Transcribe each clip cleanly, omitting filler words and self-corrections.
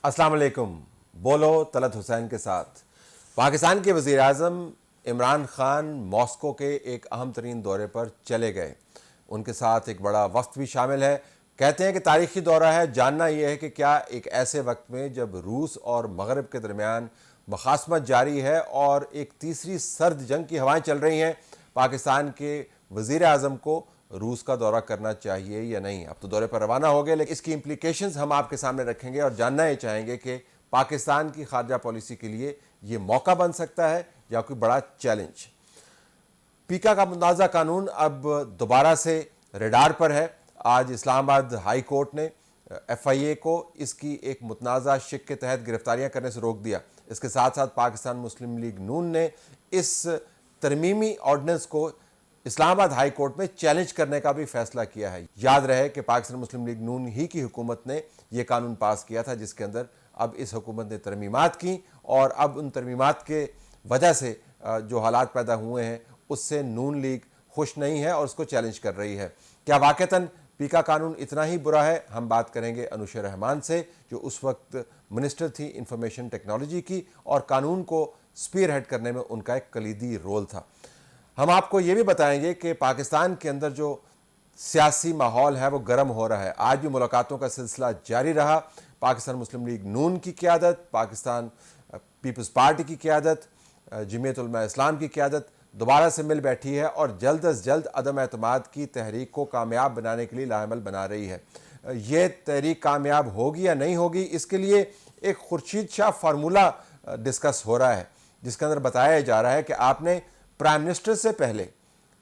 अस्सलाम वालेकुम। बोलो तलत हुसैन के साथ। पाकिस्तान के वज़ीर आज़म इमरान खान मॉस्को के एक अहम तरीन दौरे पर चले गए। उनके साथ एक बड़ा वफ्द भी शामिल है। कहते हैं कि तारीख़ी दौरा है। जानना यह है कि क्या एक ऐसे वक्त में जब रूस और मगरब के दरमियान मुखासमत जारी है और एक तीसरी सर्द जंग की हवाएं चल रही हैं, पाकिस्तान के वज़ीर आज़म को रूस का दौरा करना चाहिए या नहीं। अब तो दौरे पर रवाना हो गए, लेकिन इसकी इम्प्लीकेशंस हम आपके सामने रखेंगे और जानना ये चाहेंगे कि पाकिस्तान की खारजा पॉलिसी के लिए ये मौका बन सकता है या कोई बड़ा चैलेंज। पीका का मुतनाज़ा कानून अब दोबारा से रडार पर है। आज इस्लामाबाद हाई कोर्ट ने FIA को इसकी एक मुतनाज़ा शिक के तहत गिरफ्तारियां करने से रोक दिया। इसके साथ साथ पाकिस्तान मुस्लिम लीग नून ने इस तरमीमी ऑर्डिनेंस को इस्लामाबाद हाई कोर्ट में चैलेंज करने का भी फैसला किया है। याद रहे कि पाकिस्तान मुस्लिम लीग नून ही की हुकूमत ने यह कानून पास किया था, जिसके अंदर अब इस हुकूमत ने तरमीमात की और अब उन तरमीमात के वजह से जो हालात पैदा हुए हैं उससे नून लीग खुश नहीं है और उसको चैलेंज कर रही है। क्या वाक़तन पीका कानून इतना ही बुरा है? हम बात करेंगे अनुशा रहमान से, जो उस वक्त मिनिस्टर थी इंफॉर्मेशन टेक्नोलॉजी की और कानून को स्पीयर हेड करने में उनका एक कलीदी रोल था। हम आपको ये भी बताएंगे कि पाकिस्तान के अंदर जो सियासी माहौल है वो गर्म हो रहा है। आज भी मुलाकातों का सिलसिला जारी रहा। पाकिस्तान मुस्लिम लीग नून की क़यादत, पाकिस्तान पीपल्स पार्टी की क़यादत, जमीयत उलमा इस्लाम की क़यादत दोबारा से मिल बैठी है और जल्द अज जल्द अदम एतमाद की तहरीक को कामयाब बनाने के लिए लाअमल बना रही है। ये तहरीक कामयाब होगी या नहीं होगी, इसके लिए एक खुर्शीद शाह फार्मूला डिस्कस हो रहा है, जिसके अंदर बताया जा रहा है कि आपने प्राइम मिनिस्टर से पहले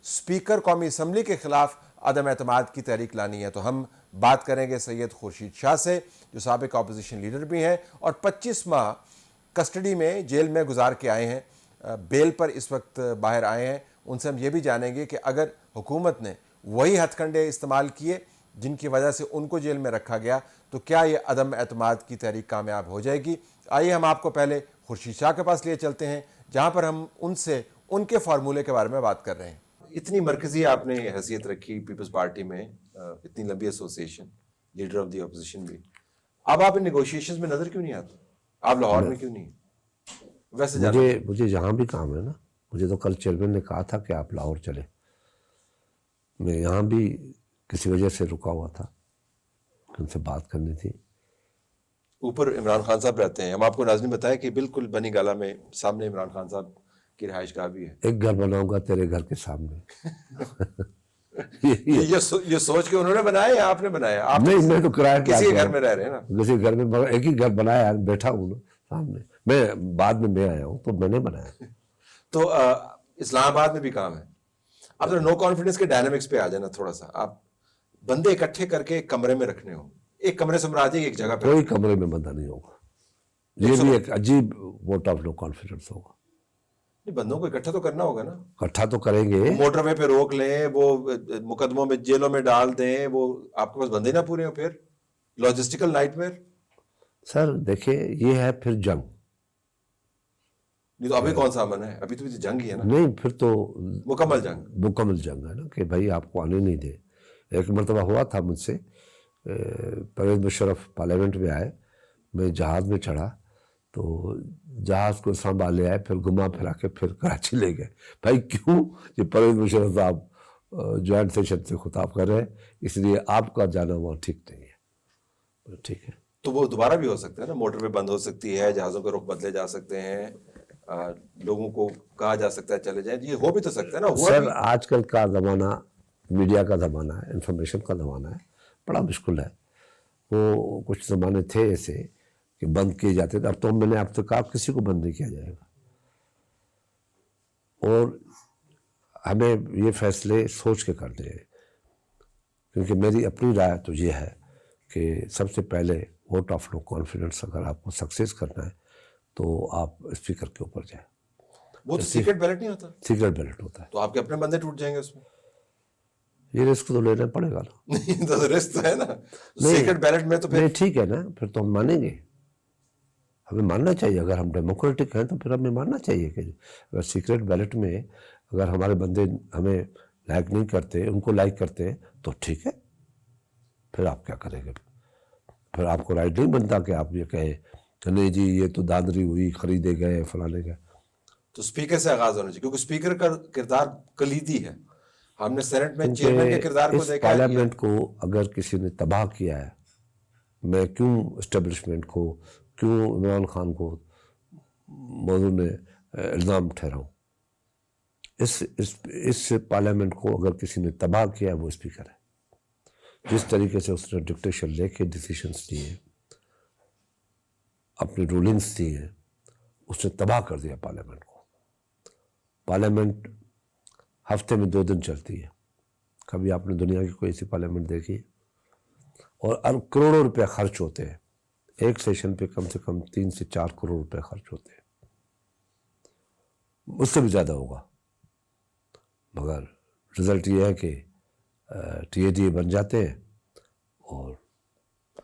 स्पीकर कौमी असम्बली के खिलाफ अदम एतमाद की तहरीक लानी है। तो हम बात करेंगे सैयद खुर्शीद शाह से, जो साबिक अपोजिशन लीडर भी हैं और 25 माह कस्टडी में जेल में गुजार के आए हैं, बेल पर इस वक्त बाहर आए हैं। उनसे हम ये भी जानेंगे कि अगर हुकूमत ने वही हथकंडे इस्तेमाल किए जिनकी वजह से उनको जेल में रखा गया, तो क्या ये अदम एतमाद की तहरीक कामयाब हो जाएगी। आइए हम आपको पहले खुर्शीद शाह के पास लिए चलते हैं, जहाँ पर हम उनसे उनके फार्मूले के बारे में बात कर रहे हैं। इतनी मरकजी आपने हैसियत रखी पीपल्स पार्टी में, इतनी लंबी association, leader of the opposition भी। अब आप इन नेगोशिएशंस में नजर क्यों नहीं आते? आप लाहौर में क्यों नहीं? वैसे मुझे जहाँ भी काम है ना, मुझे तो कल चेयरमैन ने कहा था कि आप लाहौर चले। मैं यहाँ भी किसी वजह से रुका हुआ था, उनसे बात करनी थी। ऊपर इमरान खान साहब रहते हैं। हम आपको नाज़रीन बताएं कि बिल्कुल बनी गाला में सामने इमरान खान साहब की रिहाइश गाह भी है। एक घर बनाऊंगा तेरे घर के सामने। ये सोच के उन्होंने बनाया या आपने बनाया? आप नहीं, मैं तो किराया किसी घर में रह रहे हैं ना। किसी घर में एक ही घर बनाया, बैठा हूँ सामने। मैं बाद में मैं आया हूँ तो मैंने बनाया। तो इस्लामाबाद में भी काम है। अब तो नो कॉन्फिडेंस के डायनामिक्स पे आ जाना थोड़ा सा। आप बंदे इकट्ठे करके एक कमरे में रखने हो, एक कमरे से मराजी एक जगह पे, कोई कमरे में बंदा नहीं होगा। ये भी एक अजीब वोट ऑफ नो कॉन्फिडेंस होगा। बंदों को इकट्ठा तो करना होगा ना। इकट्ठा तो करेंगे, मोटरवे पे रोक लें, वो मुकदमों में जेलों में डाल दें, वो आपके पास बंदे ना पूरे हो, फिर लॉजिस्टिकल नाइटमेयर। सर देखिए, ये है फिर जंग। नहीं तो अभी कौन सा अमन है? अभी तो जंग ही है ना। नहीं, फिर तो मुकम्मल जंग है ना कि भाई आपको आने नहीं दे। एक मरतबा हुआ था मुझसे, परवेज मुशर्रफ पार्लियामेंट में आए, मैं जहाज़ में चढ़ा तो जहाज़ को संभाले आए, फिर घुमा फिरा के फिर कराची ले गए। भाई क्यों? ये परवेज मुशर्रफ साहब जॉइंट सेशन से खिताब कर रहे हैं, इसलिए आपका जाना वहाँ ठीक नहीं है। ठीक है, तो वो दोबारा भी हो सकता है ना। मोटरवे बंद हो सकती है, जहाज़ों के रुख बदले जा सकते हैं, लोगों को कहा जा सकता है चले जाएं। ये हो भी तो सकता है ना। हुआ सर आजकल का ज़माना मीडिया का ज़माना है, इंफॉर्मेशन का ज़माना है, बड़ा मुश्किल है। वो कुछ ज़माने थे ऐसे कि बंद किए जाते थे, अब तो मैंने अब तक कहा किसी को बंद नहीं किया जाएगा। और हमें ये फैसले सोच के करने हैं, क्योंकि मेरी अपनी राय तो ये है कि सबसे पहले वोट ऑफ नो कॉन्फिडेंस अगर आपको सक्सेस करना है तो आप स्पीकर के ऊपर जाए। वो तो सीक्रेट बैलेट नहीं होता? सीक्रेट बैलेट होता है। तो आपके अपने बंदे टूट जाएंगे उसमें। ये रिस्क तो लेना पड़ेगा ना। नहीं तो रिस्क तो है ना सीक्रेट बैलेट में। तो फिर ठीक है ना, फिर तो हम मानेंगे, हमें मानना चाहिए। अगर हम डेमोक्रेटिक हैं तो फिर हमें मानना चाहिए कि अगर सीक्रेट बैलेट में अगर हमारे बंदे हमें लाइक नहीं करते, उनको लाइक करते हैं तो ठीक है, फिर आप क्या करेंगे? پھر آپ کو رائٹ نہیں بنتا کہ آپ یہ کہیں کہ نہیں جی یہ تو دادری ہوئی، خریدے گئے، فلانے گئے. تو اسپیکر سے آغاز ہونا چاہیے، کیونکہ اسپیکر کا کردار کلیدی ہے. ہم نے سینٹ میں چیئرمین کے کردار کو اس دیکھا ہے. پارلیمنٹ کو اگر کسی نے تباہ کیا ہے، میں کیوں اسٹیبلشمنٹ کو، کیوں عمران خان کو موضوع نے الزام ٹھہراؤں؟ اس پارلیمنٹ کو اگر کسی نے تباہ کیا ہے وہ اسپیکر ہے. جس طریقے سے اس نے ڈکٹیشن لے کے ڈیسیشنز لیے، اپنی رولنگز دی ہیں، اس نے تباہ کر دیا پارلیمنٹ کو. پارلیمنٹ ہفتے میں 2 دن چلتی ہے. کبھی آپ نے دنیا کی کوئی ایسی پارلیمنٹ دیکھی؟ اور کروڑوں روپے خرچ ہوتے ہیں ایک سیشن پہ، کم سے کم 3 سے 4 کروڑ روپے خرچ ہوتے ہیں، اس سے بھی زیادہ ہوگا. مگر رزلٹ یہ ہے کہ ٹی اے ڈی بن جاتے ہیں اور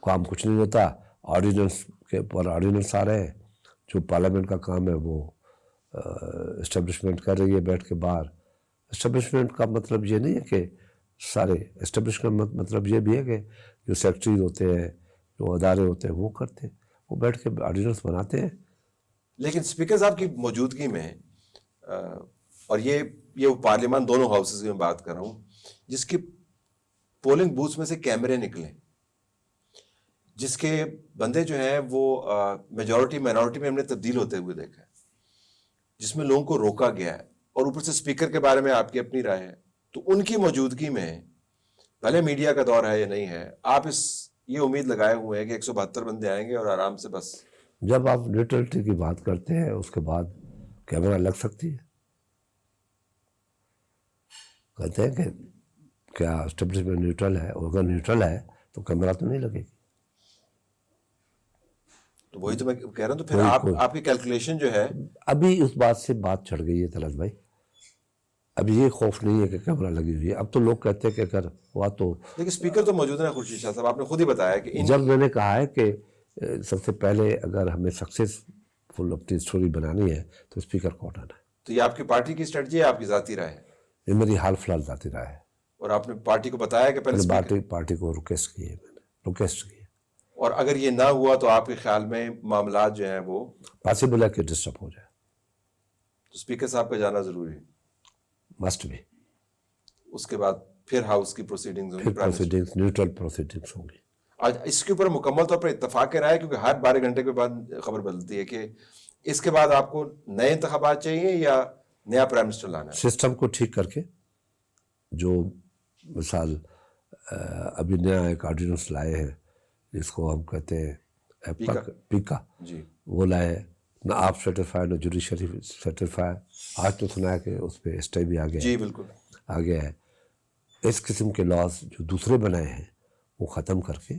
کام کچھ نہیں ہوتا. آرڈیننس کے پر آرڈیننس آ رہے ہیں. جو پارلیمنٹ کا کام ہے وہ اسٹیبلشمنٹ کر رہی ہے بیٹھ کے باہر. اسٹیبلشمنٹ کا مطلب یہ نہیں ہے کہ سارے، اسٹیبلشمنٹ کا مطلب یہ بھی ہے کہ جو سیکٹری ہوتے ہیں، جو ادارے ہوتے ہیں وہ کرتے ہیں، وہ بیٹھ کے آرڈیننس بناتے ہیں. لیکن اسپیکر صاحب کی موجودگی میں اور یہ پارلیمان دونوں ہاؤسز کی میں بات کر رہا ہوں، جس کی پولنگ بوتھس میں سے کیمرے نکلے، جس کے بندے جو ہیں وہ میجورٹی مائنورٹی میں ہم نے تبدیل ہوتے ہوئے دیکھا ہے، جس میں لوگوں کو روکا گیا ہے، اور اوپر سے اسپیکر کے بارے میں آپ کی اپنی رائے ہے. تو ان کی موجودگی میں بھلے میڈیا کا دور ہے یا نہیں ہے، آپ یہ امید لگائے ہوئے ہیں کہ 172 بندے آئیں گے اور آرام سے بس. جب آپ نیوٹرلٹی کی بات کرتے ہیں اس کے بعد کیمرہ لگ سکتی ہے. کہتے ہیں کہ کیا اسٹیبلشمنٹ نیوٹرل ہے، اور اگر نیوٹرل ہے تو کیمرہ تو نہیں لگے گی. تو وہی تو میں کہہ رہا ہوں. تو پھر آپ کی کیلکولیشن جو ہے، ابھی اس بات سے بات چڑھ گئی ہے طلعت بھائی. ابھی یہ خوف نہیں ہے کہ کیمرہ لگی ہوئی ہے. اب تو لوگ کہتے ہیں کہ اگر ہوا تو، لیکن اسپیکر تو موجود ہے نا خورشید شاہ صاحب، آپ نے خود ہی بتایا کہ جب میں نے کہا ہے کہ سب سے پہلے اگر ہمیں سکسیسفل اپنی اسٹوری بنانی ہے تو اسپیکر کو ہٹانا ہے. تو یہ آپ کی پارٹی کی اسٹریٹجی ہے، آپ کی ذاتی رائے ہے؟ یہ میری حال فی الحال ذاتی رائے ہے. اور آپ نے پارٹی کو بتایا کہ پہلے پارٹی کو ریکویسٹ کی ہے، میں نے ریکویسٹ کی ہے. اور اگر یہ نہ ہوا تو آپ کے خیال میں معاملات جو ہیں وہ پاسبل ہے کہ ڈسٹرب ہو جائے. تو اسپیکر صاحب کا جانا ضروری ہے، مسٹ بھی. اس کے بعد پھر ہاؤس کی پروسیڈنگز ہوں گی، نیوٹرل پروسیڈنگز ہوں گی. آج اس کے اوپر مکمل طور پر اتفاق رائے، کیونکہ ہر 12 گھنٹے کے بعد خبر بدلتی ہے کہ اس کے بعد آپ کو نئے انتخابات چاہیے یا نیا پرائم منسٹر لانا ہے. سسٹم کو ٹھیک کر کے، جو مثال ابھی نیا ایک آرڈیننس لائے ہیں جس کو ہم کہتے ہیں پیکا، جی وہ لائے. نہ آپ سیٹسفائی نہ جوڈیشری سیٹسفائی. آج تو سنا ہے کہ اس پہ اسٹے بھی آ گیا. جی بالکل آ گیا ہے. اس قسم کے لاز جو دوسرے بنائے ہیں وہ ختم کر کے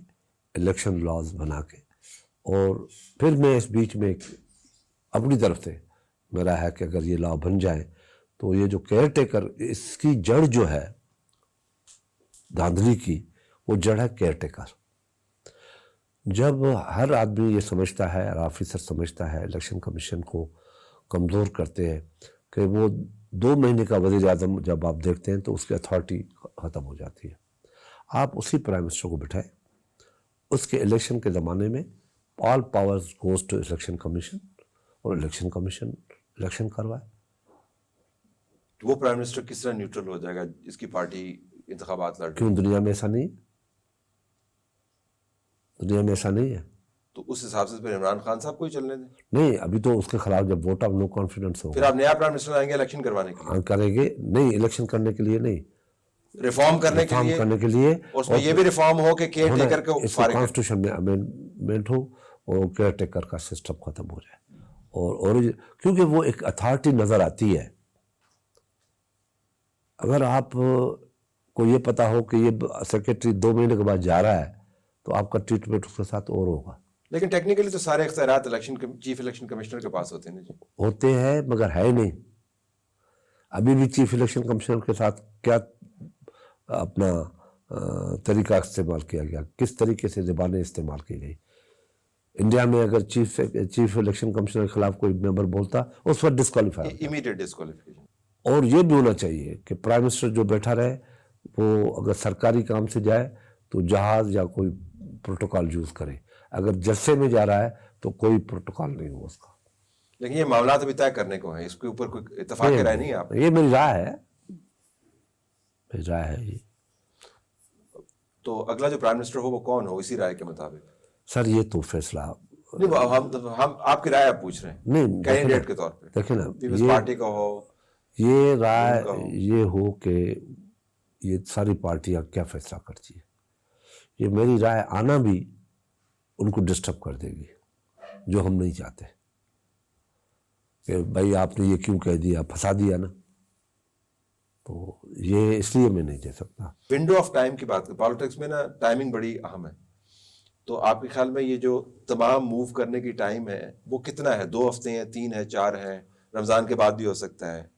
الیکشن لاز بنا کے، اور پھر میں اس بیچ میں اپنی طرف سے میرا ہے کہ اگر یہ لا بن جائے تو یہ جو کیئر ٹیکر، اس کی جڑ جو ہے دھاندلی کی، وہ جڑ ہے کیئر ٹیکر. جب ہر آدمی یہ سمجھتا ہے، اور آفیسر سمجھتا ہے الیکشن کمیشن کو کمزور کرتے ہیں کہ وہ 2 مہینے کا وزیر اعظم جب آپ دیکھتے ہیں تو اس کی اتھارٹی ختم ہو جاتی ہے. آپ اسی پرائم منسٹر کو بٹھائیں، اس کے الیکشن کے زمانے میں all powers goes to election commission, اور الیکشن کمیشن الیکشن کروائے. وہ پرائم منسٹر کس طرح نیوٹرل ہو جائے گا اس کی پارٹی انتخابات لڑ؟ کیوں دنیا میں ایسا نہیں ہے؟ دنیا میں ایسا نہیں ہے. تو اس حساب سے پھر عمران خان صاحب کو ہی چلنے دیں. نہیں، ابھی تو اس کے خلاف جب ووٹ آف نو کانفیڈنس ہوگا پھر آپ نیا پرائم منسٹر آئیں گے الیکشن کروانے کے لیے؟ کریں گے. نہیں، الیکشن کرنے کے لیے نہیں، ریفارم کرنے کے لیے. اور اس میں یہ بھی ریفارم ہو کہ کیئر ٹیکر کو فارغ، کانسٹیٹیوشن میں امینڈمنٹ ہو اور کیئر ٹیکر کا سسٹم ختم ہو جائے. اور کیونکہ وہ ایک اتھارٹی نظر آتی ہے. اگر آپ کو یہ پتا ہو کہ یہ سیکرٹری 2 مہینے کے بعد جا رہا ہے تو آپ کا ٹریٹمنٹ اس کے ساتھ اور ہوگا. لیکن ٹیکنیکلی تو سارے اختیارات چیف الیکشن کمشنر کے پاس ہوتے ہیں جی. ہوتے ہیں مگر ہے نہیں. ابھی بھی چیف الیکشن کمشنر کے ساتھ کیا اپنا طریقہ استعمال کیا گیا، کس طریقے سے زبانیں استعمال کی گئی. انڈیا میں اگر چیف الیکشن کمشنر کے خلاف کوئی ممبر بولتا اس وقت ڈسکوالیفائی، امیڈیٹ ڈسکوالیفیکیشن. اور یہ بھی ہونا چاہیے کہ پرائم منسٹر جو بیٹھا رہے وہ اگر سرکاری کام سے جائے تو جہاز یا کوئی प्रोटोकॉल यूज़ करे. अगर जस्से में जा रहा है तो कोई प्रोटोकॉल नहीं हो उसका. लेकिन ये मामला अभी तय करने को है, इसके ऊपर कोई इत्तेफाक की राय नहीं है आप? ये मेरी राय है, मेरी राय है ये. तो अगला जो प्राइम मिनिस्टर हो वो कौन हो इसी राय के मुताबिक? सर ये तो फैसला नहीं, हम आपकी राय आप पूछ रहे हैं नहीं, कैंडिडेट के तौर पे. देखिए ना, पीपल्स ये पार्टी का हो, ये राय उनका हो. ये हो कि ये सारी पार्टियां क्या फैसला करती है. ये मेरी राय आना भी उनको डिस्टर्ब कर देगी, जो हम नहीं चाहते. कि भाई आपने ये क्यों कह दिया, फंसा दिया ना. तो ये इसलिए मैं नहीं दे सकता. विंडो ऑफ टाइम की बात करें, पॉलिटिक्स में ना टाइमिंग बड़ी अहम है. तो आपके ख्याल में ये जो तमाम मूव करने की टाइम है वो कितना है? 2 हफ्ते हैं, 3 है, 4 है, रमज़ान के बाद भी हो सकता है?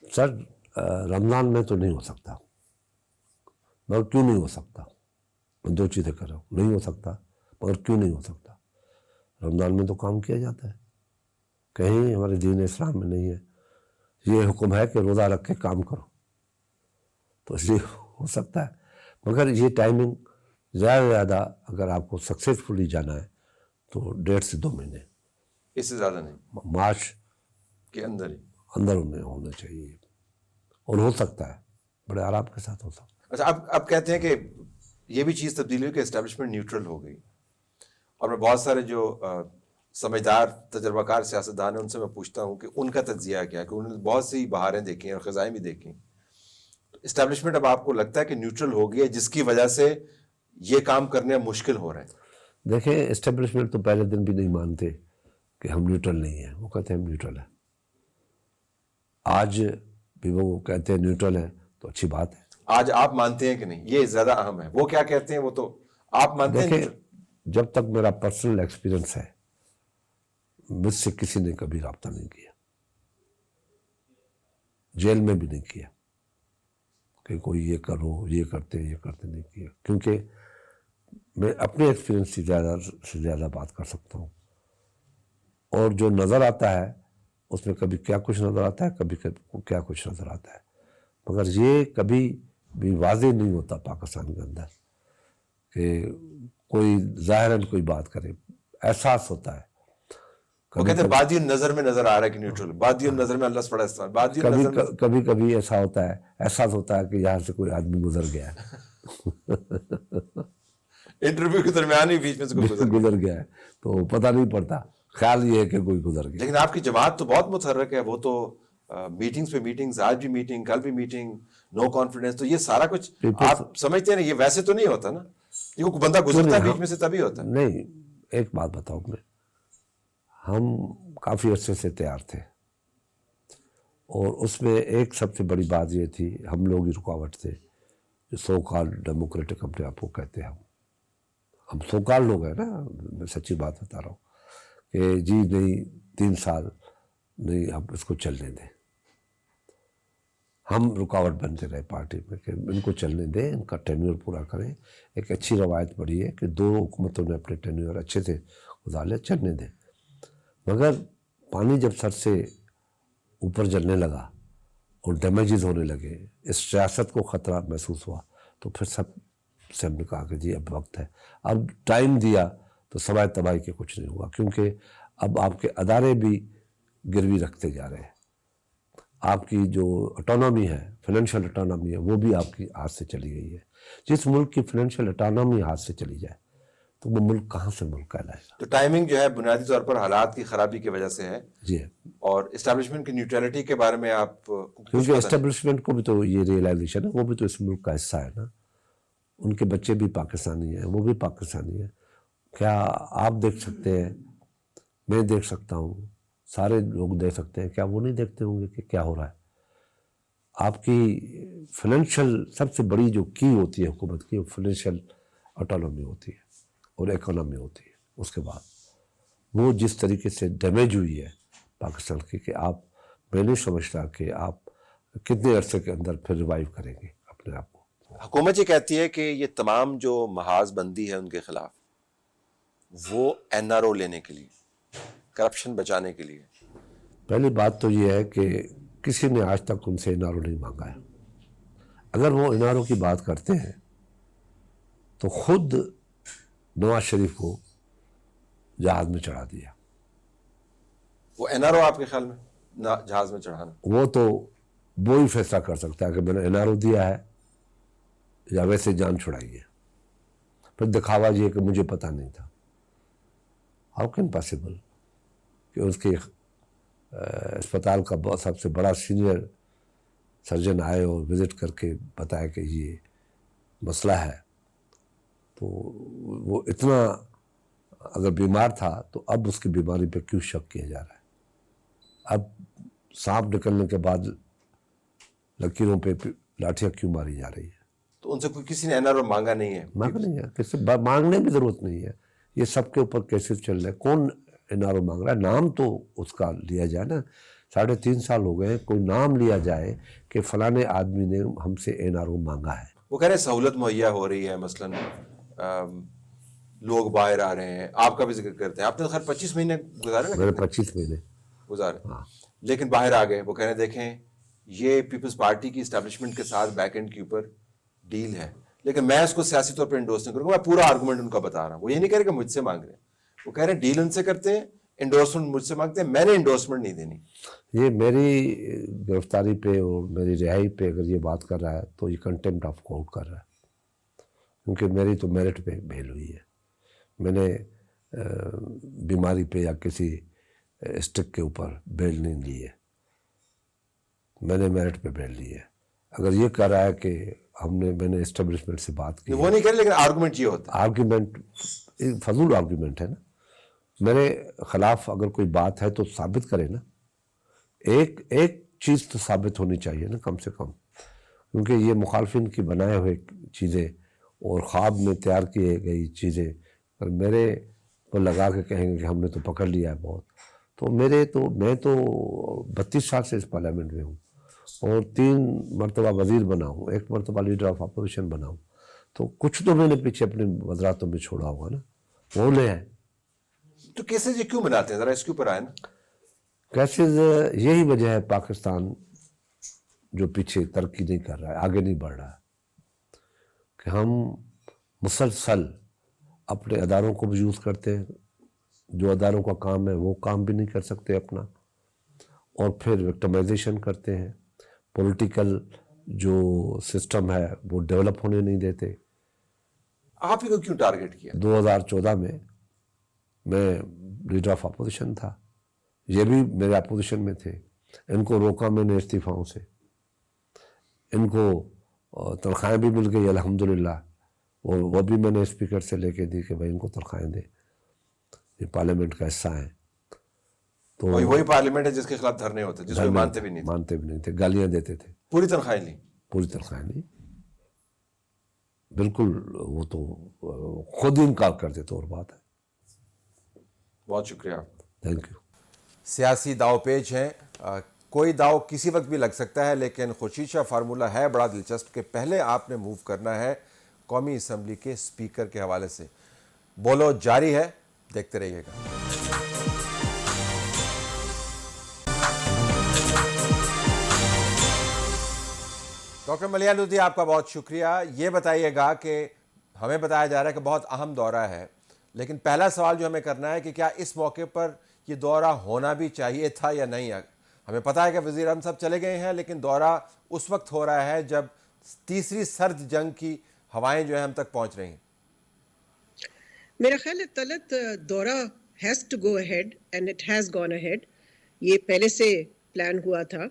सर रमज़ान में तो नहीं हो सकता. मगर क्यों नहीं हो सकता? मैं 2 चीज़ें कर रहा हूँ. नहीं हो सकता, मगर क्यों नहीं हो सकता? रमज़ान में तो काम किया जाता है. कहीं हमारे दीन इस्लाम में नहीं है ये हुक्म है कि रोज़ा रख के काम करो. तो इसलिए हो सकता है. मगर ये टाइमिंग ज़्यादा से ज़्यादा अगर आपको सक्सेसफुली जाना है तो 1.5 से 2 महीने, इससे ज़्यादा नहीं, मार्च के अंदर ही. अंदर में होना चाहिए. और हो सकता है, बड़े आराम के साथ हो सकता है. अच्छा, अब कहते हैं कि ये भी चीज़ तब्दीली हुई कि एस्टेब्लिशमेंट न्यूट्रल हो गई. और मैं बहुत सारे जो समझदार तजर्बाकार सियासतदान हैं उनसे मैं पूछता हूँ कि उनका तज्जिया क्या है, कि उन्होंने बहुत सी बहारें देखी हैं और ख़ज़ाएँ भी देखी. तो इस्टेब्लिशमेंट अब आपको लगता है कि न्यूट्रल हो गई है जिसकी वजह से ये काम करने मुश्किल हो रहे हैं? देखें, एस्टेब्लिशमेंट तो पहले दिन भी नहीं मानते कि हम न्यूट्रल नहीं हैं. वो कहते हैं हम न्यूट्रल है. आज भी वो कहते हैं न्यूट्रल है तो अच्छी बात है. आज आप मानते हैं कि नहीं, ये ज़्यादा अहम है. वो क्या कहते हैं वो तो आप मानते हैं. देखें, जब तक मेरा पर्सनल एक्सपीरियंस है मुझसे किसी ने कभी रब्ता नहीं किया, जेल में भी नहीं किया कि कोई ये करो, ये करते नहीं किया. क्योंकि मैं अपने एक्सपीरियंस से ज़्यादा बात कर सकता हूँ. और जो नज़र आता है उसमें कभी क्या कुछ नज़र आता है, कभी क्या कुछ नज़र आता है. मगर ये कभी भी वाज़ेह नहीं होता पाकिस्तान के अंदर कि कोई ज़ाहिरन कोई बात करे. एहसास होता है. वो कहते हैं बादियों नज़र में नज़र आ रहा है कि न्यूट्रल, बादियों नज़र में अल्लाह बड़ा इस्तेमाल, बादियों नज़र में कभी ऐसा होता है, एहसास होता है कि यहाँ से कोई आदमी गुजर गया है. इंटरव्यू के दरमियान ही बीच में से कोई गुजर गया है तो पता नहीं पड़ता. ख्याल ये है कि कोई गुजर गया. लेकिन आपकी जमात तो बहुत मुतहर्रिक है. वो तो मीटिंग्स पे मीटिंग्स, आज भी मीटिंग, कल भी मीटिंग, नो कॉन्फिडेंस. तो ये सारा कुछ आप समझते हैं ना, ये वैसे तो नहीं होता ना, ये कोई बंदा गुजरता है बीच में से तभी होता है. नहीं, एक बात बताऊँ मैं, हम काफ़ी अरसे से तैयार थे और उसमें एक सबसे बड़ी बात ये थी, हम लोग ही रुकावट थे जो सो कॉल्ड डेमोक्रेटिक अपने आप को कहते हैं. हम सो कॉल्ड लोग हैं ना, मैं सच्ची बात बता रहा हूँ कि जी नहीं 3 साल नहीं, आप इसको चलने दें. हम रुकावट बनते रहे पार्टी में कि इनको चलने दें, इनका टेन्योर पूरा करें. एक अच्छी रवायत पड़ी है कि 2 हुकूमतों ने अपने टेन्योर अच्छे से गुजारे, चलने दें. मगर पानी जब सर से ऊपर जलने लगा और डैमेजेस होने लगे, इस सियासत को ख़तरा महसूस हुआ, तो फिर सब से हमने कहा कि जी अब वक्त है. अब टाइम दिया तो सवाए तबाही के कुछ नहीं हुआ. क्योंकि अब आपके अदारे भी गिरवी रखते जा रहे हैं. आपकी जो ऑटोनॉमी है, फाइनेंशियल ऑटोनॉमी है, वो भी आपकी हाथ से चली गई है. जिस मुल्क की फाइनेंशियल ऑटोनॉमी हाथ से चली जाए तो वो मुल्क कहाँ से मुल्क कहलाएगा. तो टाइमिंग जो है बुनियादी तौर पर हालात की खराबी की वजह से है. जी. और इस्टेब्लिशमेंट की न्यूट्रलिटी के बारे में आप क्योंकि एस्टेब्लिशमेंट को भी तो ये रियलाइजेशन है, वो भी तो इस मुल्क का हिस्सा है ना. उनके बच्चे भी पाकिस्तानी हैं, वो भी पाकिस्तानी हैं. क्या आप देख सकते हैं, मैं देख सकता हूँ, सारे लोग देख सकते हैं, क्या वो नहीं देखते होंगे कि क्या हो रहा है. आपकी फाइनेंशियल सबसे बड़ी जो की होती है हुकूमत की, वो फाइनेंशियल ऑटोनॉमी होती है और इकोनॉमी होती है. उसके बाद वो जिस तरीके से डैमेज हुई है पाकिस्तान की, कि आप, मैं नहीं समझता कि आप कितने अरसे के अंदर फिर रिवाइव करेंगे अपने आप को. हुकूमत ये कहती है कि ये तमाम जो महाज बंदी है उनके खिलाफ, वो NRO लेने के लिए, करप्शन बचाने के लिए. पहली बात तो ये है कि किसी ने आज तक उनसे NRO नहीं मांगा है. अगर वो NRO की बात करते हैं तो खुद नवाज शरीफ को जहाज में चढ़ा दिया। वो एनआरओ आपके ख्याल में जहाज में चढ़ाना? वो तो वो ही फैसला कर सकता है कि मैंने एनआरओ दिया है या वैसे जान छुड़ाई है। फिर दिखावा ये कि मुझे पता नहीं था। हाउ कैन पॉसिबल कि उसके अस्पताल का सबसे बड़ा सीनियर सर्जन आए और विजिट करके बताया कि ये मसला है। तो वो इतना अगर बीमार था तो अब उसकी बीमारी पे क्यों शक किया जा रहा है? अब सांप निकलने के बाद लकीरों पे लाठियां क्यों मारी जा रही है? तो उनसे कोई किसी ने एनआरओ मांगा नहीं है? मांग नहीं है, किसी मांगने की जरूरत नहीं है। ये सबके ऊपर केसेस चल रहे हैं, कौन एनआरओ मांग रहा है? नाम तो उसका लिया जाए ना। 3.5 साल हो गए, कोई नाम लिया जाए कि फलाने आदमी ने हमसे एनआरओ मांगा है। वो कह रहे हैं सहूलत मुहैया हो रही है, मसलन लोग बाहर आ रहे हैं, आपका भी जिक्र करते हैं, आपने तो खैर 25 महीने गुजारे ना? मैंने 25 महीने गुजारे, लेकिन बाहर आ गए। वो कह रहे हैं देखें ये पीपल्स पार्टी की इस्टेब्लिशमेंट के साथ बैक एंड के ऊपर डील है, लेकिन मैं उसको सियासी तौर पर इंडोर्स नहीं करूँगा, मैं पूरा आर्गूमेंट उनका बता रहा हूँ। वो ये नहीं कह रहे कि मुझसे मांग रहे हैं, वो कह रहे हैं डील उनसे करते हैं, इंडोर्समेंट मुझसे मांगते हैं, मैंने इंडोर्समेंट नहीं देनी। ये मेरी गिरफ्तारी पे और मेरी रिहाई पे अगर ये बात कर रहा है तो ये कंटेम्प्ट ऑफ कोर्ट कर रहा है, क्योंकि मेरी तो मेरिट पे बेल हुई है। मैंने बीमारी पे या किसी स्टिक के ऊपर बेल नहीं ली है, मैंने मेरिट पे बेल ली है। अगर ये कह रहा है कि मैंने एस्टेब्लिशमेंट से बात की, वो नहीं कह रहे, लेकिन आर्गूमेंट ये होता है। आर्गूमेंट फजूल आर्गूमेंट है ना। मेरे खिलाफ अगर कोई बात है तो साबित करे ना। एक चीज़ तो साबित होनी चाहिए ना कम से कम, क्योंकि ये मुखालफिन की बनाए हुए चीज़ें और ख्वाब में तैयार की गई चीज़ें अगर मेरे को लगा के कहेंगे कि हमने तो पकड़ लिया है बहुत, तो मैं तो 32 साल से इस पार्लियामेंट में हूँ और 3 मरतबा वज़ीर बना हूँ, 1 मरतबा लीडर ऑफ अपोजिशन बना हूँ, तो कुछ तो मैंने पीछे अपने वज़रातों में छोड़ा होगा ना, वो ले है। तो केसेस ये क्यों बनाते हैं, जरा इसके ऊपर आए ना। कैसेज यही वजह है पाकिस्तान जो पीछे तरक्की नहीं कर रहा है, आगे नहीं बढ़ रहा है, कि हम मुसलसल अपने अदारों को भी यूज़ करते हैं, जो अदारों का काम है वो काम भी नहीं कर सकते अपना, और फिर विक्टिमाइजेशन करते हैं। पॉलिटिकल जो सिस्टम है वो डेवलप होने नहीं देते। आप ही को क्यों टारगेट किया? 2014 में मैं लीडर ऑफ अपोजिशन था, ये भी मेरे अपोजिशन में थे, इनको रोका मैंने इस्तीफाओं से, इनको तनख्वाहें भी मिल गई अल्हम्दुलिल्लाह, वो भी मैंने स्पीकर से लेके दी कि भाई इनको तनख्वाहें दे, ये पार्लियामेंट का हिस्सा है। तो वही पार्लियामेंट है जिसके खिलाफ धरने होते, जिसको मानते भी नहीं थे, गालियां देते थे। पूरी तनख्वाहें ली? पूरी तनख्वाहें ली, बिल्कुल। वो तो खुद ही इनकार कर देते, और बात है। बहुत शुक्रिया। Thank you. सियासी दावपेच हैं, कोई दाव किसी वक्त भी लग सकता है, लेकिन खुर्शीद शाह फार्मूला है बड़ा दिलचस्प कि पहले आपने मूव करना है कौमी असम्बली के स्पीकर के हवाले से। बोलो जारी है, देखते रहिएगा। डॉक्टर मलियानुद्दीन, आपका बहुत शुक्रिया। ये बताइएगा कि हमें बताया जा रहा है कि बहुत अहम दौरा है, लेकिन पहला सवाल जो हमें करना है कि क्या इस मौके पर ये दौरा होना भी चाहिए था या नहीं। हमें पता है कि वज़ीर आज़म साहब चले गए हैं, लेकिन दौरा उस वक्त हो रहा है जब तीसरी सर्द जंग की हवाएं जो है हम तक पहुंच रही हैं। मेरा ख्याल है तलत दौरा has to go ahead and it has gone ahead. ये पहले से प्लान हुआ था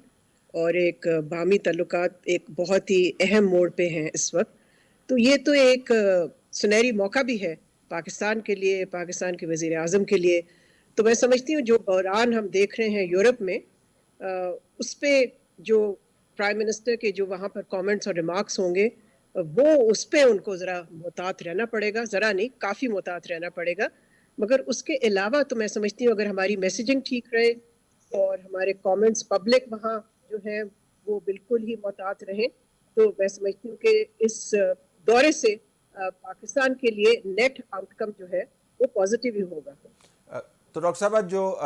और एक बामी तल्लुकात एक बहुत ही अहम मोड़ पे हैं इस वक्त। तो ये तो एक सुनहरी मौका भी है पाकिस्तान के लिए, पाकिस्तान के वज़ीर आज़म के लिए। तो मैं समझती हूँ जो बहरान हम देख रहे हैं यूरोप में, उस पर जो प्राइम मिनिस्टर के जो वहाँ पर कमेंट्स और रिमार्क्स होंगे, वो उस पर उनको ज़रा मुहतात रहना पड़ेगा, ज़रा नहीं काफ़ी मुहतात रहना पड़ेगा। मगर उसके अलावा तो मैं समझती हूँ अगर हमारी मैसेजिंग ठीक रहे और हमारे कमेंट्स पब्लिक वहाँ जो है वो बिल्कुल ही मुहतात रहें, तो मैं समझती हूँ कि इस दौरे से पाकिस्तान के लिए नेट आउटकम जो है वो पॉजिटिव ही होगा। तो डॉक्टर साहब, जो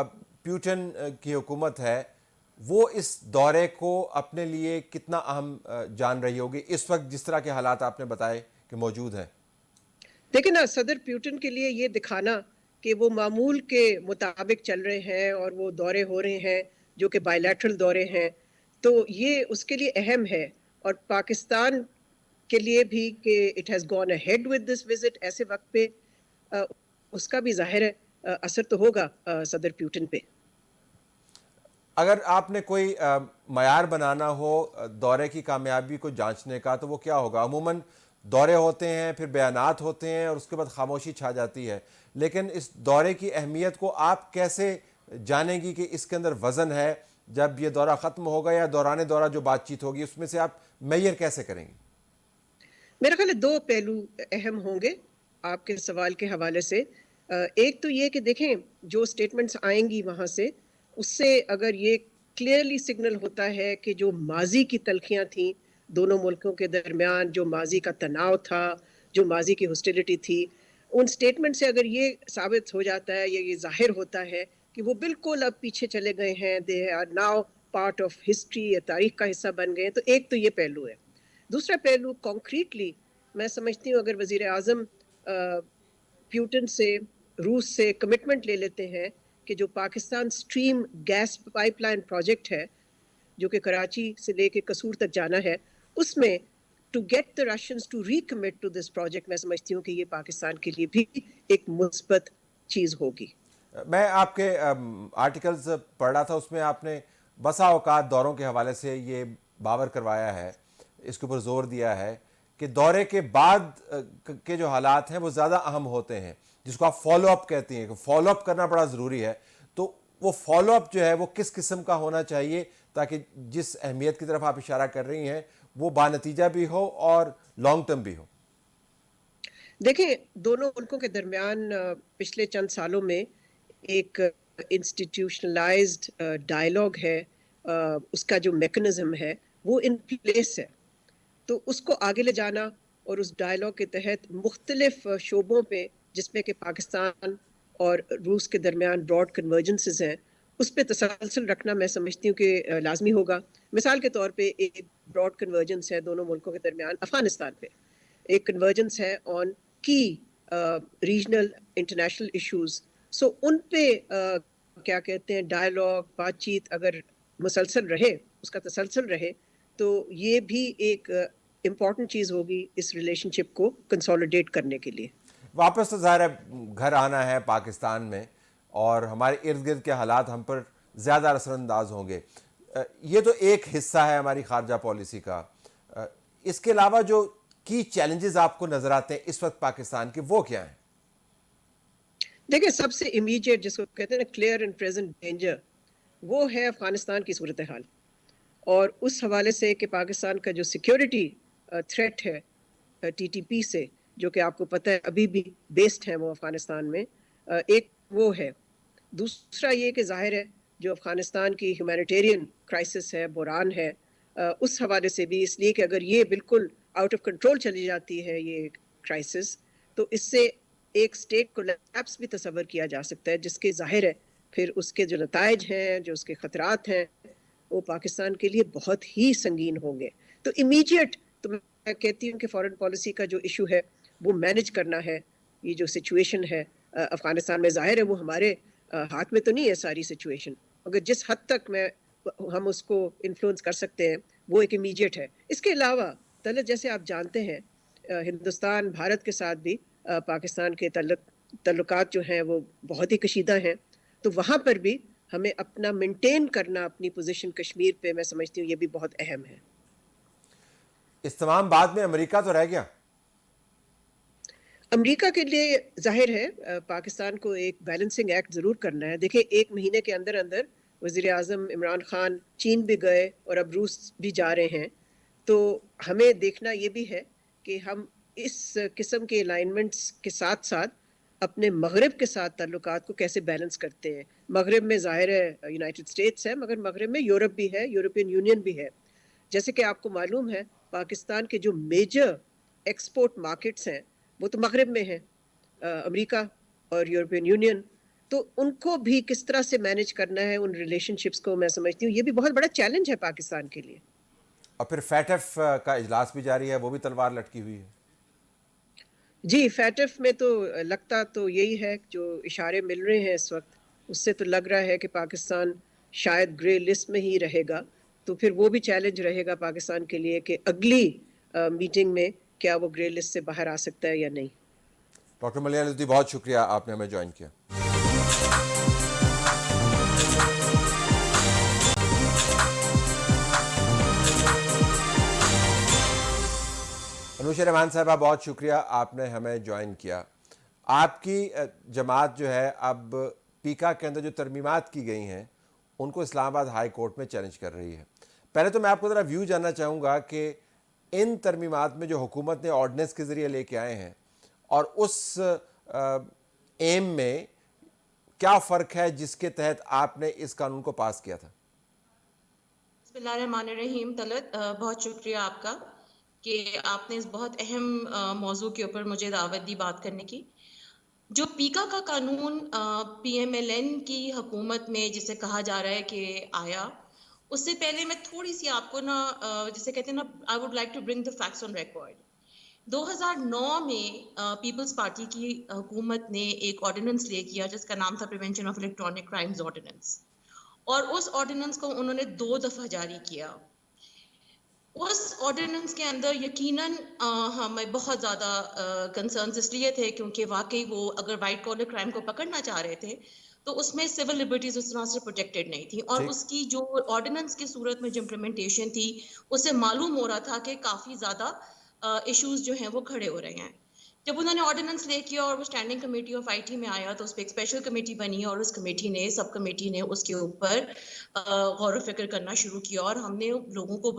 प्यूटन की हुकूमत है वो इस दौरे को अपने लिए कितना अहम जान रही होगी इस वक्त, जिस तरह के हालात आपने बताए कि मौजूद हैं? دیکھیں نا، صدر پیوٹن کے لیے یہ دکھانا کہ وہ معمول کے مطابق چل رہے ہیں اور وہ دورے ہو رہے ہیں جو کہ بائیلیٹرل دورے ہیں، تو یہ اس کے لیے اہم ہے، اور پاکستان کے لیے بھی کہ it has gone ahead with this visit ایسے وقت پہ، اس کا بھی ظاہر ہے اثر تو ہوگا صدر پیوٹن پہ. اگر آپ نے کوئی معیار بنانا ہو دورے کی کامیابی کو جانچنے کا تو وہ کیا ہوگا؟ عموماً دورے ہوتے ہیں، پھر بیانات ہوتے ہیں اور اس کے بعد خاموشی چھا جاتی ہے، لیکن اس دورے کی اہمیت کو آپ کیسے جانیں گی کہ اس کے اندر وزن ہے؟ جب یہ دورہ ختم ہوگا یا دوران دورہ جو بات چیت ہوگی اس میں سے آپ میئر کیسے کریں گی؟ میرا خیال ہے دو پہلو اہم ہوں گے آپ کے سوال کے حوالے سے. ایک تو یہ کہ دیکھیں جو سٹیٹمنٹس آئیں گی وہاں سے، اس سے اگر یہ کلیئرلی سگنل ہوتا ہے کہ جو ماضی کی تلخیاں تھیں دونوں ملکوں کے درمیان، جو ماضی کا تناؤ تھا، جو ماضی کی ہاسٹیلٹی تھی، ان سٹیٹمنٹ سے اگر یہ ثابت ہو جاتا ہے یا یہ ظاہر ہوتا ہے کہ وہ بالکل اب پیچھے چلے گئے ہیں، they are now part of history یا تاریخ کا حصہ بن گئے ہیں، تو ایک تو یہ پہلو ہے. دوسرا پہلو کانکریٹلی میں سمجھتی ہوں اگر وزیر اعظم پیوٹن سے، روس سے کمٹمنٹ لے لیتے ہیں کہ جو Pakistan stream gas pipeline project ہے جو کہ کراچی سے لے کے قصور تک جانا ہے، اس میں to get the Russians to recommit to this project, میں سمجھتی ہوں کہ یہ پاکستان کے لیے بھی ایک مثبت چیز ہوگی. میں آپ کے آرٹیکلز پڑھ رہا تھا، اس میں آپ نے بسا اوقات دوروں کے حوالے سے یہ باور کروایا ہے، اس کے اوپر زور دیا ہے کہ دورے کے بعد کے جو حالات ہیں وہ زیادہ اہم ہوتے ہیں، جس کو آپ فالو اپ کہتی ہیں کہ فالو اپ کرنا بڑا ضروری ہے. تو وہ فالو اپ جو ہے وہ کس قسم کا ہونا چاہیے تاکہ جس اہمیت کی طرف آپ اشارہ کر رہی ہیں وہ بانتیجہ بھی ہو اور لانگ ٹرم بھی ہو؟ دیکھیں دونوں ملکوں کے درمیان پچھلے چند سالوں میں ایک انسٹیٹیوشنلائزڈ ڈائلاگ ہے، اس کا جو میکنزم ہے وہ ان پلیس ہے. تو اس کو آگے لے جانا اور اس ڈائلاگ کے تحت مختلف شعبوں پہ جس میں کہ پاکستان اور روس کے درمیان براڈ کنورجنسز ہیں، اس پہ تسلسل رکھنا میں سمجھتی ہوں کہ لازمی ہوگا. مثال کے طور پہ ایک براڈ کنورجنس ہے دونوں ملکوں کے درمیان افغانستان پہ، ایک کنورجنس ہے آن کی ریجنل انٹرنیشنل ایشوز. سو ان پہ کیا کہتے ہیں ڈائلاگ، بات چیت اگر مسلسل رہے، اس کا تسلسل رہے، تو یہ بھی ایک امپورٹنٹ چیز ہوگی اس ریلیشن شپ کو کنسولیڈیٹ کرنے کے لیے. واپس تو ظاہر ہے گھر آنا ہے پاکستان میں، اور ہمارے ارد گرد کے حالات ہم پر زیادہ اثر انداز ہوں گے. یہ تو ایک حصہ ہے ہماری خارجہ پالیسی کا. اس کے علاوہ جو کی چیلنجز آپ کو نظر آتے ہیں اس وقت پاکستان کے، وہ کیا ہیں؟ دیکھیں سب سے امیڈیٹ جس کو کہتے ہیں نا کلیئر اینڈ پریزنٹ ڈینجر، وہ ہے افغانستان کی صورتحال. اور اس حوالے سے کہ پاکستان کا جو سیکیورٹی تھریٹ ہے ٹی ٹی پی سے، جو کہ آپ کو پتہ ہے ابھی بھی بیسڈ ہیں وہ افغانستان میں، ایک وہ ہے. دوسرا یہ کہ ظاہر ہے جو افغانستان کی ہیومینیٹیرین کرائسس ہے، بحران ہے، اس حوالے سے بھی، اس لیے کہ اگر یہ بالکل آؤٹ آف کنٹرول چلی جاتی ہے یہ کرائسس، تو اس سے ایک اسٹیٹ کولیپس بھی تصور کیا جا سکتا ہے، جس کے ظاہر ہے پھر اس کے جو نتائج ہیں، جو اس کے خطرات ہیں، وہ پاکستان کے لیے بہت ہی سنگین ہوں گے. تو امیڈیٹ تو میں کہتی ہوں کہ فارن پالیسی کا جو ایشو ہے وہ مینج کرنا ہے. یہ جو سچویشن ہے افغانستان میں، ظاہر ہے وہ ہمارے ہاتھ میں تو نہیں ہے ساری سچویشن، مگر جس حد تک ہم اس کو انفلوئنس کر سکتے ہیں وہ ایک امیڈیٹ ہے. اس کے علاوہ طلعت جیسے آپ جانتے ہیں ہندوستان بھارت کے ساتھ بھی پاکستان کے تعلقات جو ہیں وہ بہت ہی کشیدہ ہیں. تو وہاں پر بھی ہمیں اپنا مینٹین کرنا اپنی پوزیشن کشمیر پہ، میں سمجھتی ہوں یہ بھی بہت اہم ہے. اس تمام بعد میں امریکہ تو رہ گیا. امریکہ کے لیے ظاہر ہے پاکستان کو ایک بیلنسنگ ایکٹ ضرور کرنا ہے. دیکھیں ایک مہینے کے اندر اندر وزیر اعظم عمران خان چین بھی گئے اور اب روس بھی جا رہے ہیں، تو ہمیں دیکھنا یہ بھی ہے کہ ہم اس قسم کے الائنمنٹس کے ساتھ ساتھ اپنے مغرب کے ساتھ تعلقات کو کیسے بیلنس کرتے ہیں. مغرب میں ظاہر ہے یونائٹڈ اسٹیٹس ہے، مگر مغرب میں یورپ بھی ہے، یورپین یونین بھی ہے. جیسے کہ آپ کو معلوم ہے پاکستان کے جو میجر ایکسپورٹ مارکیٹس ہیں وہ تو مغرب میں ہیں، امریکہ اور یورپین یونین. تو ان کو بھی کس طرح سے مینج کرنا ہے ان ریلیشن شپس کو، میں سمجھتی ہوں یہ بھی بہت بڑا چیلنج ہے پاکستان کے لیے. اور پھر فیٹف کا اجلاس بھی جاری ہے، وہ بھی تلوار لٹکی ہوئی ہے. جی فیٹف میں تو لگتا تو یہی ہے، جو اشارے مل رہے ہیں اس وقت اس سے تو لگ رہا ہے کہ پاکستان شاید گرے لسٹ میں ہی رہے گا. تو پھر وہ بھی چیلنج رہے گا پاکستان کے لیے کہ اگلی میٹنگ میں کیا وہ گرے لسٹ سے باہر آ سکتا ہے یا نہیں. ڈاکٹر ملیحہ ندوی بہت شکریہ آپ نے ہمیں جوائن کیا. انوشا رحمان صاحبہ بہت شکریہ آپ نے ہمیں جوائن کیا. آپ کی جماعت جو ہے اب پیکا کے اندر جو ترمیمات کی گئی ہیں ان کو اسلام آباد ہائی کورٹ میں چیلنج کر رہی ہے. پہلے تو میں آپ کو ذرا ویو جاننا چاہوں گا کہ ان ترمیمات میں جو حکومت نے آرڈیننس کے ذریعے لے کے آئے ہیں اور اس ایم میں کیا فرق ہے جس کے تحت آپ نے اس قانون کو پاس کیا تھا؟ بسم اللہ الرحمن الرحیم. طلعت بہت شکریہ آپ کا کہ آپ نے اس بہت اہم موضوع کے اوپر مجھے دعوت دی بات کرنے کی. جو پیکا کا قانون پی ایم ایل این کی حکومت میں جسے کہا جا رہا ہے کہ آیا، اس سے پہلے میں تھوڑی سی آپ کو نا جسے کہتے ہیں نا I would like to bring the facts on record. 2009 میں پیپلز پارٹی کی حکومت نے ایک آرڈیننس لے کیا جس کا نام تھا prevention of electronic crimes ordinance, اور اس آرڈیننس کو انہوں نے 2 دفعہ جاری کیا. اس آرڈیننس کے اندر یقیناً ہمیں بہت زیادہ کنسرنس اس لیے تھے کیونکہ واقعی وہ اگر وائٹ کالر کرائم کو پکڑنا چاہ رہے تھے تو اس میں سول لبرٹیز اس طرح سے پروٹیکٹڈ نہیں تھی، اور اس کی جو آرڈیننس کی صورت میں جو امپلیمنٹیشن تھی اس سے معلوم ہو رہا تھا کہ کافی زیادہ ایشوز جو ہیں وہ کھڑے ہو رہے ہیں. جب انہوں نے آرڈیننس لے کیا اور وہ standing committee of I T میں آیا تو اس پہ ایک اسپیشل کمیٹی بنی، اور اس کمیٹی نے سب کمیٹی نے اس کے اوپر غور و فکر کرنا شروع کیا، اور ہم نے لوگوں کو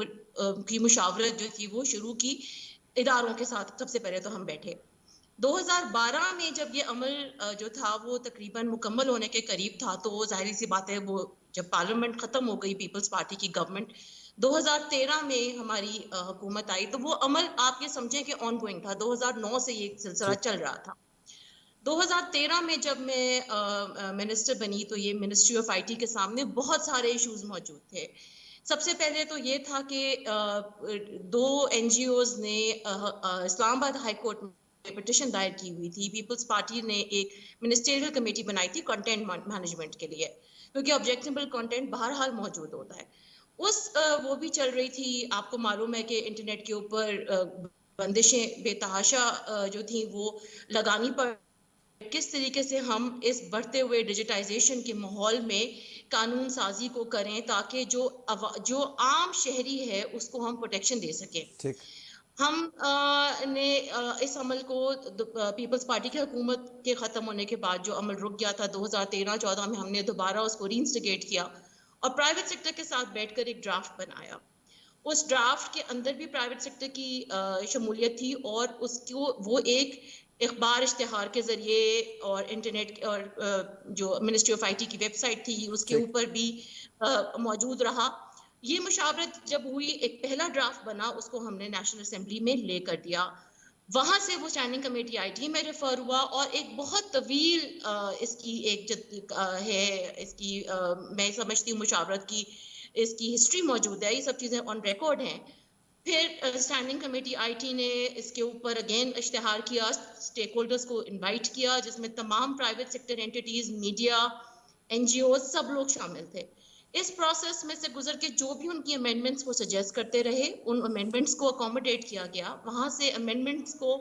کی مشاورت جو تھی وہ شروع کی اداروں کے ساتھ. سب سے پہلے تو ہم بیٹھے 2012 میں جب یہ عمل جو تھا وہ تقریباً مکمل ہونے کے قریب تھا، تو ظاہری سی بات ہے وہ جب پارلیمنٹ ختم ہو گئی پیپلز پارٹی کی گورنمنٹ 2013 میں ہماری حکومت آئی، تو وہ عمل آپ یہ سمجھیں کہ آن گوئنگ تھا. 2009 سے یہ سلسلہ چل رہا تھا. 2013 میں جب میں منسٹر بنی تو یہ منسٹری آف آئی ٹی کے سامنے بہت سارے ایشوز موجود تھے. سب سے پہلے تو یہ تھا کہ 2 این جی اوز نے اسلام آباد ہائی کورٹ میں پٹیشن دائر کی ہوئی تھی. پیپلز پارٹی نے ایک منسٹریل کمیٹی بنائی تھی کنٹینٹ مینجمنٹ کے لیے، کیونکہ آبجیکشنبل کنٹینٹ بہرحال موجود ہوتا ہے. وہ بھی چل رہی تھی. آپ کو معلوم ہے کہ انٹرنیٹ کے اوپر بندشیں بے تحاشا جو تھیں وہ لگانی پڑ، کس طریقے سے ہم اس بڑھتے ہوئے ڈیجیٹائزیشن کے ماحول میں قانون سازی کو کریں تاکہ جو عام شہری ہے اس کو ہم پروٹیکشن دے سکیں. ہم نے اس عمل کو پیپلز پارٹی کی حکومت کے ختم ہونے کے بعد جو عمل رک گیا تھا 2013-14 میں، ہم نے دوبارہ اس کو ری انسٹیگیٹ کیا اور پرائیویٹ سیکٹر کے ساتھ بیٹھ کر ایک ڈرافٹ بنایا. اس ڈرافٹ کے اندر بھی پرائیویٹ سیکٹر کی شمولیت تھی، اور اس کو وہ ایک اخبار اشتہار کے ذریعے اور انٹرنیٹ اور جو منسٹری آف آئی ٹی کی ویب سائٹ تھی اس کے اوپر بھی موجود رہا. یہ مشاورت جب ہوئی، ایک پہلا ڈرافٹ بنا، اس کو ہم نے نیشنل اسمبلی میں لے کر دیا. وہاں سے وہ اسٹینڈنگ کمیٹی آئی ٹی میں ریفر ہوا، اور ایک بہت طویل اس کی ایک ہے، اس کی میں سمجھتی ہوں مشاورت کی اس کی ہسٹری موجود ہے. یہ سب چیزیں آن ریکارڈ ہیں. پھر اسٹینڈنگ کمیٹی آئی ٹی نے اس کے اوپر اگین اشتہار کیا، اسٹیک ہولڈرز کو انوائٹ کیا، جس میں تمام private sector entities, media, N G Os, سب لوگ شامل تھے. اس پروسیس میں سے گزر کے جو بھی ان کی امینڈمنٹس وہ سجیسٹ کرتے رہے، ان امینڈمنٹس کو اکوموڈیٹ کیا گیا. وہاں سے امینڈمنٹس کو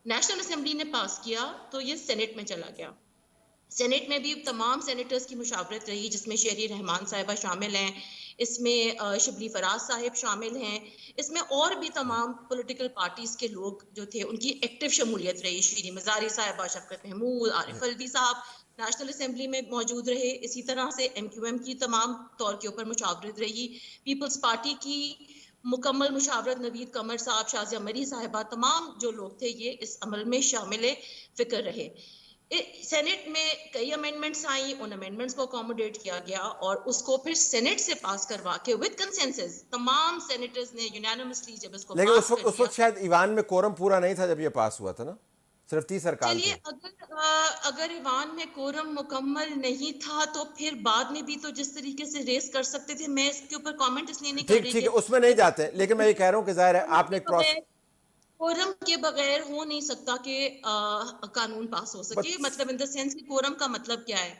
نیشنل اسمبلی نے پاس کیا تو یہ سینٹ میں چلا گیا. سینٹ میں بھی تمام سینیٹرز کی مشاورت رہی، جس میں شہری رحمان صاحبہ شامل ہیں، اس میں شبلی فراز صاحب شامل ہیں، اس میں اور بھی تمام پولیٹیکل پارٹیز کے لوگ جو تھے ان کی ایکٹیو شمولیت رہی. شیریں مزاری صاحبہ، شفقت محمود، عارف الوی صاحب نیشنل اسمبلی میں موجود رہے. اسی طرح سے ایم کیو ایم کی تمام طور کے اوپر مشاورت رہی. پیپلز پارٹی کی مکمل مشاورت نوید قمر صاحب، شازیہ مری صاحبہ، تمام جو لوگ تھے یہ اس عمل میں شامل فکر رہے. سینٹ میں کئی امینڈمنٹس آئیں، ان امینڈمنٹس کو اکوموڈیٹ کیا گیا اور اس کو پھر سینٹ سے پاس کروا کے ود کنسنسس تمام سینیٹرز نے یونینیمسلی جب اس کو لیکن پاس کر دیا. اس وقت شاید ایوان میں کورم پورا نہیں تھا جب یہ پاس ہوا تھا نا، صرف 30 ارکان تھے. چلیے اگر ایوان میں کورم مکمل نہیں تھا تو پھر بعد میں بھی تو جس طریقے سے ریس کر سکتے تھے. میں اس کے اوپر کامنٹ اس لیے نہیں کر رہی ٹھیک ہے، اس میں نہیں جاتے، لیکن میں یہ کہہ رہا ہوں کہ ظاہر ہے آپ نے कोरम के बगैर हो नहीं सकता कि कानून पास हो सके, बट मतलब इन द सेंस कि कोरम का मतलब क्या है,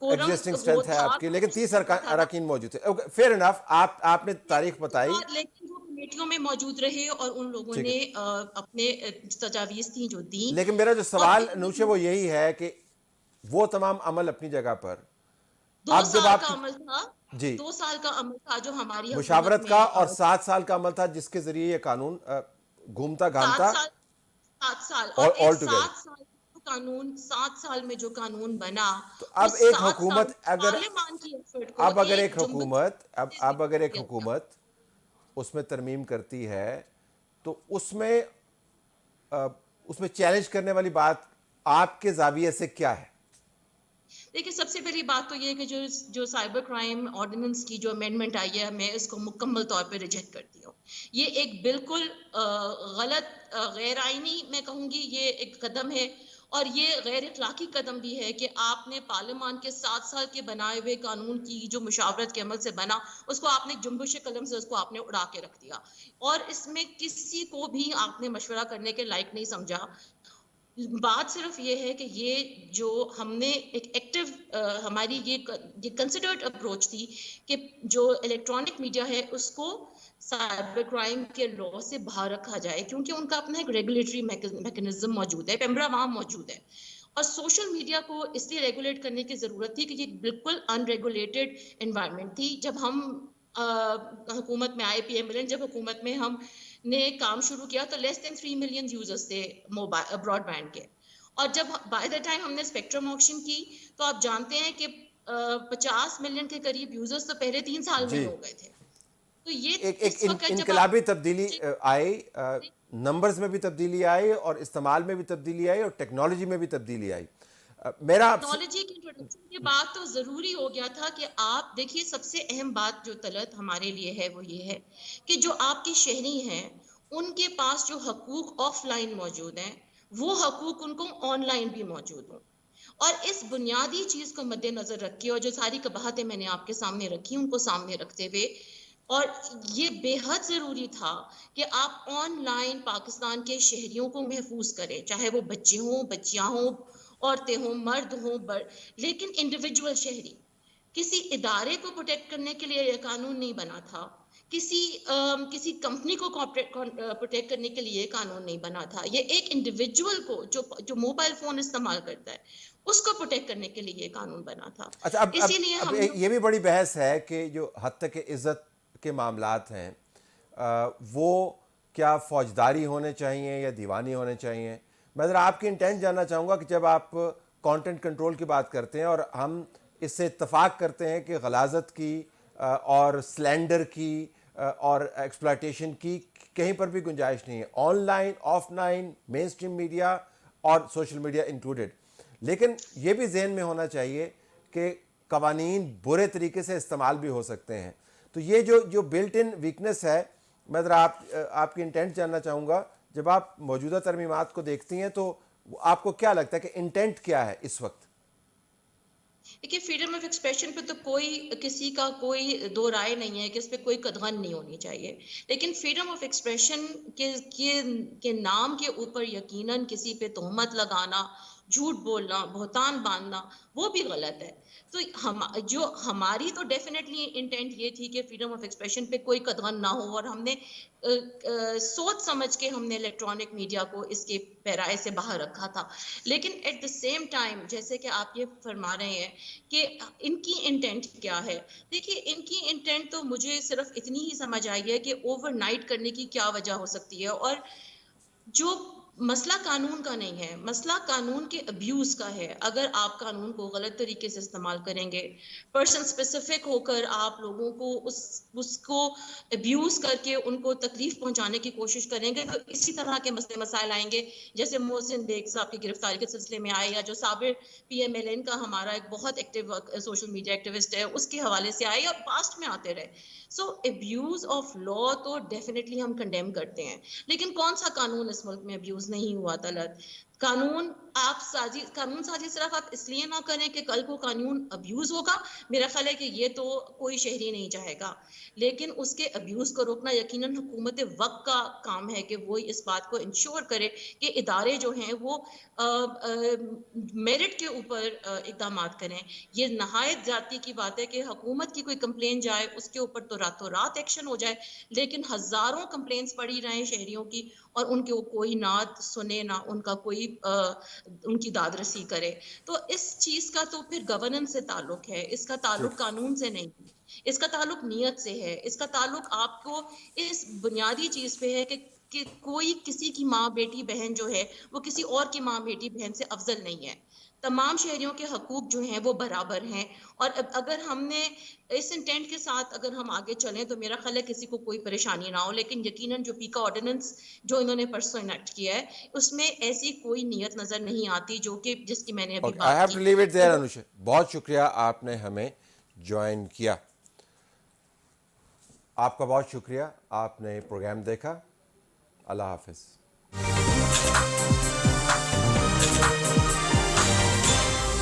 कोरम एग्जिस्टिंग हो स्ट्रेंथ है था आपकी, तो लेकिन 30 था ना, अरकान मौजूद थे. Okay, fair enough. आपने तारीख बताई. लेकिन वो कमेटियों में मौजूद रहे और उन लोगों ठीक ने है, अपने तजावीज़ थी जो दी। लेकिन मेरा जो और सवाल फिर नूशे वो यही है कि वो तमाम अमल अपनी जगह पर, 2 अब जब साल का आपकी, अमल था, जी, 2 साल का अमल था जो हमारी हुकूमत मुशावरत का, में और 7 साल का अमल था जिसके जरिए ये कानून घूमता 7 घामता साल 7 साल और एक ऑल टुगेदर. 7 साल जो कानून 7 साल में जो कानून बना, तो अब उस एक 7 साल हुकूमत अगर, पार्लियामान की एफर्ट को अब अगर एक एक जुम्मन हुकूमत से अब अगर एक किया गया। हुकूमत उसमें तरमीम करती है, तो उसमें उसमें चैलेंज करने वाली बात आपके जाविये से क्या है? देखिए, सबसे पहली बात तो ये है कि जो साइबर क्राइम ऑर्डिनेंस की जो अमेंडमेंट आई है, मैं इसको मुकम्मल तौर पे रिजेक्ट करती हूँ। ये एक बिल्कुल गलत, गैर आईनी, मैं कहूँगी ये एक कदम है, और ये गैर इखलाकी कदम भी है कि आपने पार्लियामान के 7 साल के बनाए हुए कानून की जो मुशावरत के अमल से बना, उसको आपने जुम्बिश कलम से उसको आपने उड़ा के रख दिया, और इसमें किसी को भी आपने मशवरा करने के लायक नहीं समझा। बात सिर्फ ये है कि ये जो हमने एक एक्टिव, हमारी ये कंसिडर्ड अप्रोच थी कि जो इलेक्ट्रॉनिक मीडिया है उसको साइबर क्राइम के लॉ से बाहर रखा जाए, क्योंकि उनका अपना एक रेगुलेटरी मैकेनिज्म मौजूद है, पेम्ब्रा वहां मौजूद है। और सोशल मीडिया को इसलिए रेगुलेट करने की जरूरत थी कि ये बिल्कुल अनरेगुलेटेड एनवायरनमेंट थी। जब हम हुकूमत में आए, पीएमएलएन जब हुकूमत में हम ने काम शुरू किया तो लेस देन 3 मिलियन यूजर्स थे मोबाइल ब्रॉडबैंड के, और जब बाय द टाइम हमने स्पेक्ट्रम ऑक्शन की तो आप जानते हैं कि 50 मिलियन के करीब यूजर्स तो पहले 3 साल में ही जी, हो गए थे। तो ये एक इस वक्त जब आप इनकलाबी तब्दीली आई, नंबर्स में भी तब्दीली आई और इस्तेमाल में भी तब्दीली आई और टेक्नोलॉजी में भी तब्दीली आई. मेरा आपसे, टेक्नोलॉजी की इंट्रोडक्शन के बाद तो जरूरी हो गया था कि आप देखिए, सबसे अहम बात जो तलत हमारे लिए है वो ये है कि जो आपके शहरी हैं उनके पास जो हकूक ऑफलाइन मौजूद हैं, वो हकूक उनको ऑनलाइन भी मौजूद हों। और इस बुनियादी चीज को मद्देनजर रखे और जो सारी कबाहतें मैंने आपके सामने रखी उनको सामने रखते हुए, और ये बेहद जरूरी था कि आप ऑनलाइन पाकिस्तान के शहरियों को महफूज करें, चाहे वो बच्चे हों, बच्चियां हों, औरतें हों, मर्द हों, लेकिन इंडिविजुअल शहरी, किसी इदारे को प्रोटेक्ट करने के लिए यह कानून नहीं बना था, किसी कंपनी को प्रोटेक्ट करने के लिए कानून नहीं बना था। ये एक इंडिविजुअल को जो मोबाइल फोन इस्तेमाल करता है उसको प्रोटेक्ट करने के लिए ये कानून बना था। अच्छा, इसीलिए हम लोग ये भी बड़ी बहस है कि जो हद तक इज़्ज़त के मामलात हैं, वो क्या फौजदारी होने चाहिए या दीवानी होने चाहिए. मैं ज़रा आपकी इंटेंट जानना चाहूँगा कि जब आप कंटेंट कंट्रोल की बात करते हैं और हम इससे इत्तफाक करते हैं कि गलाजत की और स्लैंडर की और एक्सप्लॉयटेशन की कहीं पर भी गुंजाइश नहीं है, online, offline, main stream media और सोशल मीडिया इंक्लूडेड. लेकिन ये भी जहन में होना चाहिए कि कवानीन बुरे तरीके से इस्तेमाल भी हो सकते हैं. तो ये जो बिल्ट इन वीकनेस है, मैं ज़रा आपकी इंटेंट जानना चाहूँगा. जब आप मौजूदा तरमीमात को देखती हैं तो आपको क्या लगता है कि इंटेंट क्या है इस वक्त? देखिए, फ्रीडम ऑफ एक्सप्रेशन पे तो किसी का कोई दो राय नहीं है कि इस पे कोई कदगन नहीं होनी चाहिए, लेकिन फ्रीडम ऑफ एक्सप्रेशन के नाम के ऊपर यकीनन किसी पे तोहमत लगाना, झूठ बोलना, बहतान बांधना, वो भी गलत है। तो हमारी तो डेफिनेटली इंटेंट ये थी कि फ्रीडम ऑफ एक्सप्रेशन पे कोई कदगन ना हो, और हमने सोच समझ के हमने इलेक्ट्रॉनिक मीडिया को इसके पैराए से बाहर रखा था। लेकिन एट द सेम टाइम, जैसे कि आप ये फरमा रहे हैं कि इनकी इंटेंट क्या है, देखिए इनकी इंटेंट तो मुझे सिर्फ इतनी ही समझ आई है कि ओवरनाइट करने की क्या वजह हो सकती है, और जो मसला कानून का नहीं है, मसला कानून के अब्यूज का है। अगर आप कानून को गलत तरीके से इस्तेमाल करेंगे, पर्सन स्पेसिफिक होकर आप लोगों को उसको अब्यूज करके उनको तकलीफ पहुंचाने की कोशिश करेंगे, तो इसी तरह के मसले मसाइल आएंगे जैसे मोहसिन बेग साहब की गिरफ्तारी के सिलसिले में आए, या जो साबिर पीएमएलएन का हमारा एक बहुत एक्टिव सोशल मीडिया एक्टिविस्ट है उसके हवाले से आए, और पास्ट में आते रहे। सो अब्यूज ऑफ लॉ तो डेफिनेटली हम कंडेम करते हैं, लेकिन कौन सा कानून इस मुल्क में अब्यूज नहीं हुआ तलत? कानून آپ قانون سازی صرف آپ اس لیے نہ کریں کہ کل کو قانون ابیوز ہوگا. میرا خیال ہے کہ یہ تو کوئی شہری نہیں چاہے گا, لیکن اس کے ابیوز کو روکنا یقیناً حکومت وقت کا کام ہے کہ وہ اس بات کو انشور کرے کہ ادارے جو ہیں وہ میرٹ کے اوپر اقدامات کریں. یہ نہایت زیادتی کی بات ہے کہ حکومت کی کوئی کمپلین جائے اس کے اوپر تو راتوں رات ایکشن ہو جائے, لیکن ہزاروں کمپلینس پڑی رہیں شہریوں کی اور ان کے کوئی نہ سنے, نہ ان کا کوئی ان کی داد رسی کرے. تو اس چیز کا تو پھر گورننس سے تعلق ہے, اس کا تعلق قانون سے نہیں, اس کا تعلق نیت سے ہے, اس کا تعلق آپ کو اس بنیادی چیز پہ ہے کہ کوئی کسی کی ماں بیٹی بہن جو ہے وہ کسی اور کی ماں بیٹی بہن سے افضل نہیں ہے. تمام شہریوں کے حقوق جو ہیں وہ برابر ہیں, اور اگر ہم نے اس انٹینٹ کے ساتھ اگر ہم آگے چلیں تو میرا خیال ہے کسی کو کوئی پریشانی نہ ہو. لیکن یقیناً جو پیکا آرڈیننس جو انہوں نے پرسوں انیکٹ کیا ہے اس میں ایسی کوئی نیت نظر نہیں آتی جو کہ جس کی میں نے ابھی آئی ہیو بات ٹو کی. Leave it there. انوشا, بہت شکریہ آپ نے ہمیں جوائن کیا. آپ کا بہت شکریہ, آپ نے پروگرام دیکھا. اللہ حافظ.